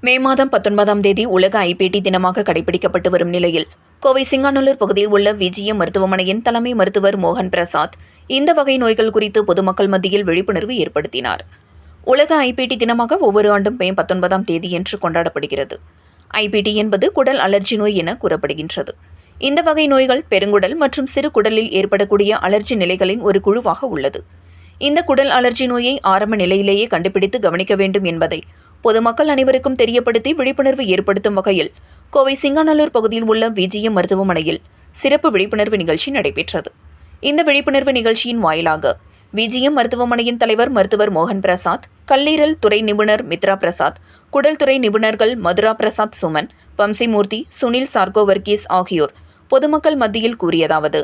மே மாதம் 19ஆம் தேதி உலக ஐபிடி தினமாக கடைபிடிக்கப்பட்டு வரும் நிலையில் கோவை சிங்காநல்லூர் பகுதியில் உள்ள விஜிஎம் மருத்துவமனையின் தலைமை மருத்துவர் மோகன் பிரசாத் இந்த வகை நோய்கள் குறித்து பொதுமக்கள் மத்தியில் விழிப்புணர்வு ஏற்படுத்தினார். உலக ஐபிடி தினமாக ஒவ்வொரு ஆண்டும் மே 19ஆம் தேதியன்று கொண்டாடப்படுகிறது. ஐபிடி என்பது குடல் அலர்ஜி நோய் என கூறப்படுகின்றது. இந்த வகை நோய்கள் பெருங்குடல் மற்றும் சிறு குடலில் ஏற்படக்கூடிய அலர்ஜி நிலைகளின் ஒரு குழுவாக உள்ளது. இந்த குடல் அலர்ஜி நோயை ஆரம்ப நிலையிலேயே கண்டுபிடித்து கவனிக்க வேண்டும் என்பதை பொதுமக்கள் அனைவருக்கும் தெரியப்படுத்தி விழிப்புணர்வு ஏற்படுத்தும் வகையில் கோவை சிங்காநல்லூர் பகுதியில் உள்ள விஜிஎம் மருத்துவமனையில் சிறப்பு விழிப்புணர்வு நிகழ்ச்சி நடைபெற்றது. இந்த விழிப்புணர்வு நிகழ்ச்சியின் வாயிலாக விஜிஎம் மருத்துவமனையின் தலைவர் மருத்துவர் மோகன் பிரசாத், கல்லீரல் துறை நிபுணர் மித்ரா பிரசாத், குடல் துறை நிபுணர்கள் மதுரா பிரசாத் சுமன், வம்சிமூர்த்தி, சுனில் சார்கோவர்கீஸ் ஆகியோர் பொதுமக்கள் மத்தியில் கூறியதாவது: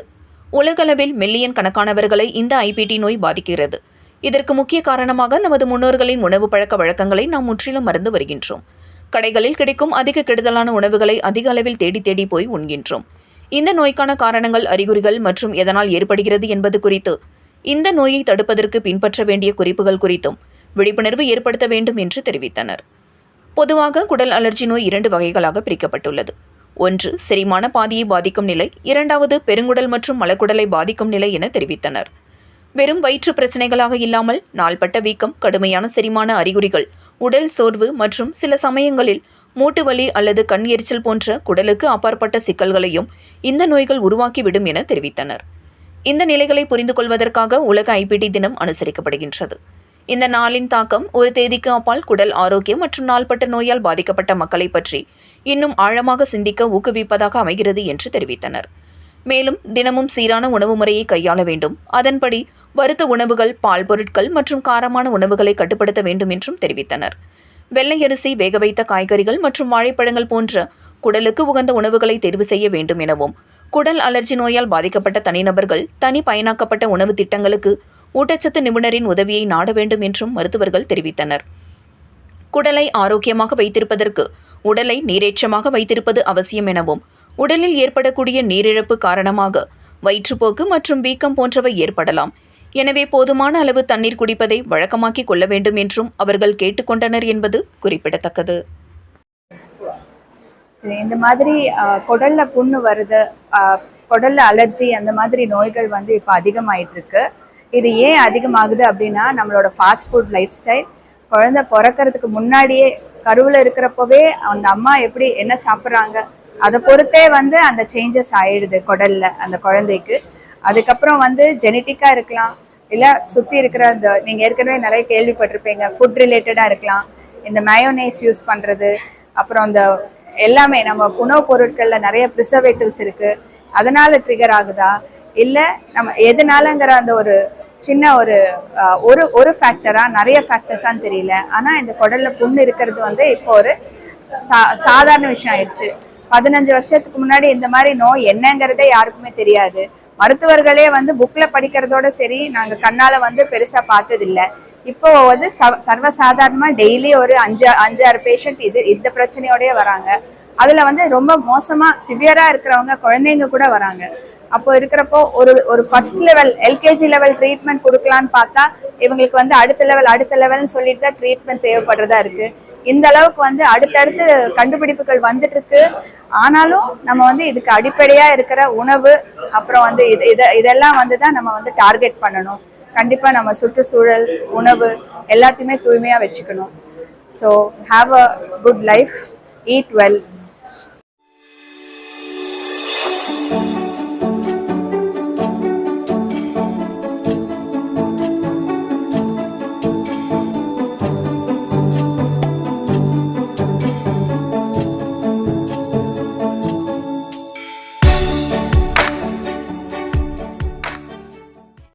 உலகளவில் மில்லியன் கணக்கானவர்களை இந்த ஐபிடி நோய் பாதிக்கிறது. இதற்கு முக்கிய காரணமாக நமது முன்னோர்களின் உணவு பழக்க வழக்கங்களை நாம் முற்றிலும் மறந்து வருகின்றோம். கடைகளில் கிடைக்கும் அதிக கெடுதலான உணவுகளை அதிக அளவில் தேடி தேடி போய் உண்கின்றோம். இந்த நோய்க்கான காரணங்கள், அறிகுறிகள் மற்றும் எதனால் ஏற்படுகிறது என்பது குறித்து, இந்த நோயை தடுப்பதற்கு பின்பற்ற வேண்டிய குறிப்புகள் குறித்தும் விழிப்புணர்வு ஏற்படுத்த வேண்டும் என்று தெரிவித்தனர். பொதுவாக குடல் அலர்ஜி நோய் 2 வகைகளாக பிரிக்கப்பட்டுள்ளது. ஒன்று செரிமான பாதையை பாதிக்கும் நிலை, இரண்டாவது பெருங்குடல் மற்றும் மலக்குடலை பாதிக்கும் நிலை என தெரிவித்தனர். வெறும் வயிற்று பிரச்சனைகளாக இல்லாமல் நாள்பட்ட வீக்கம், கடுமையான செரிமான அறிகுறிகள், உடல் சோர்வு மற்றும் சில சமயங்களில் மூட்டு வலி அல்லது கண் எரிச்சல் போன்ற குடலுக்கு அப்பாற்பட்ட சிக்கல்களையும் இந்த நோய்கள் உருவாக்கிவிடும் என தெரிவித்தனர். இந்த நிலைகளை புரிந்து கொள்வதற்காக உலக ஐபிடி தினம் அனுசரிக்கப்படுகின்றது. இந்த நாளின் தாக்கம் ஒரு தேதிக்கு அப்பால் குடல் ஆரோக்கியம் மற்றும் நாள்பட்ட நோயால் பாதிக்கப்பட்ட மக்களை பற்றி இன்னும் ஆழமாக சிந்திக்க ஊக்குவிப்பதாக அமைகிறது என்று தெரிவித்தனர். மேலும் தினமும் சீரான உணவு முறையை கையாள வேண்டும், அதன்படி வறுத்த உணவுகள், பால் பொருட்கள் மற்றும் காரமான உணவுகளை கட்டுப்படுத்த வேண்டும் என்றும் தெரிவித்தனர். வெள்ளை அரிசி, வேக வைத்த காய்கறிகள் மற்றும் வாழைப்பழங்கள் போன்ற குடலுக்கு உகந்த உணவுகளை தேர்வு செய்ய வேண்டும் எனவும், குடல் அலர்ஜி நோயால் பாதிக்கப்பட்ட தனிநபர்கள் தனி பயனாக்கப்பட்ட உணவு திட்டங்களுக்கு ஊட்டச்சத்து நிபுணரின் உதவியை நாட வேண்டும் என்றும் மருத்துவர்கள் தெரிவித்தனர். குடலை ஆரோக்கியமாக வைத்திருப்பதற்கு உடலை நீரேற்றமாக வைத்திருப்பது அவசியம் எனவும், உடலில் ஏற்படக்கூடிய நீரிழப்பு காரணமாக வயிற்றுப்போக்கு மற்றும் வீக்கம் போன்றவை ஏற்படலாம். எனவே போதுமான அளவு தண்ணீர் குடிப்பதை வழக்கமாக்கிக் கொள்ள வேண்டும் என்றும் அவர்கள் கேட்டுக்கொண்டனர் என்பது குறிப்பிடத்தக்கது. இந்த மாதிரி குடல்ல புண்ணு வருது, குடல்ல அலர்ஜி, அந்த மாதிரி நோய்கள் வந்து இப்போ அதிகமாயிட்டு இருக்கு. இது ஏன் அதிகமாகுது அப்படின்னா, நம்மளோட ஃபாஸ்ட் ஃபுட் லைஃப் ஸ்டைல். குழந்தை பிறக்கிறதுக்கு முன்னாடியே, கருவில் இருக்கிறப்பவே அந்த அம்மா எப்படி என்ன சாப்பிட்றாங்க அதை பொறுத்தே வந்து அந்த சேஞ்சஸ் ஆயிடுது குடல்ல அந்த குழந்தைக்கு. அதுக்கப்புறம் வந்து ஜெனட்டிக்காக இருக்கலாம், இல்லை சுற்றி இருக்கிற இந்த நீங்கள் ஏற்கனவே நிறைய கேள்விப்பட்டிருப்பீங்க, ஃபுட் ரிலேட்டடாக இருக்கலாம். இந்த மயோனைஸ் யூஸ் பண்ணுறது, அப்புறம் இந்த எல்லாமே நம்ம உணவுப் பொருட்களில் நிறைய ப்ரிசர்வேட்டிவ்ஸ் இருக்குது, அதனால ட்ரிகர் ஆகுதா, இல்லை நம்ம எதனாலங்கிற அந்த ஒரு சின்ன ஒரு ஃபேக்டரா, நிறைய ஃபேக்டர்ஸான்னு தெரியல. ஆனால் இந்த குடல்ல புண்ணு இருக்கிறது வந்து இப்போ ஒரு சாதாரண விஷயம் ஆயிடுச்சு. 15 வருஷத்துக்கு முன்னாடி இந்த மாதிரி நோய் என்னங்கிறதே யாருக்குமே தெரியாது. மருத்துவர்களே வந்து புக்ல படிக்கிறதோட சரி, நாங்க கண்ணால வந்து பெருசா பார்த்ததில்லை. இப்போ வந்து சர்வசாதாரணமா டெய்லி ஒரு 5-6 பேஷண்ட் இந்த பிரச்சனையோடய வராங்க. அதுல வந்து ரொம்ப மோசமா சிவியரா இருக்கிறவங்க குழந்தைங்க கூட வராங்க. அப்போ இருக்கிறப்போ ஒரு first level LKG level treatment கொடுக்கலான்னு பார்த்தா இவங்களுக்கு வந்து அடுத்த லெவல்னு சொல்லிட்டு தான் ட்ரீட்மெண்ட் தேவைப்படுறதா இருக்கு. இந்த அளவுக்கு வந்து அடுத்தடுத்து கண்டுபிடிப்புகள் வந்துட்டு இருக்கு. ஆனாலும் நம்ம வந்து இதுக்கு அடிப்படையா இருக்கிற உணவு, அப்புறம் வந்து இதெல்லாம் வந்து தான் நம்ம வந்து டார்கெட் பண்ணணும். கண்டிப்பா நம்ம சுற்றுச்சூழல், உணவு எல்லாத்தையுமே தூய்மையா வச்சுக்கணும். So have a good life, eat well.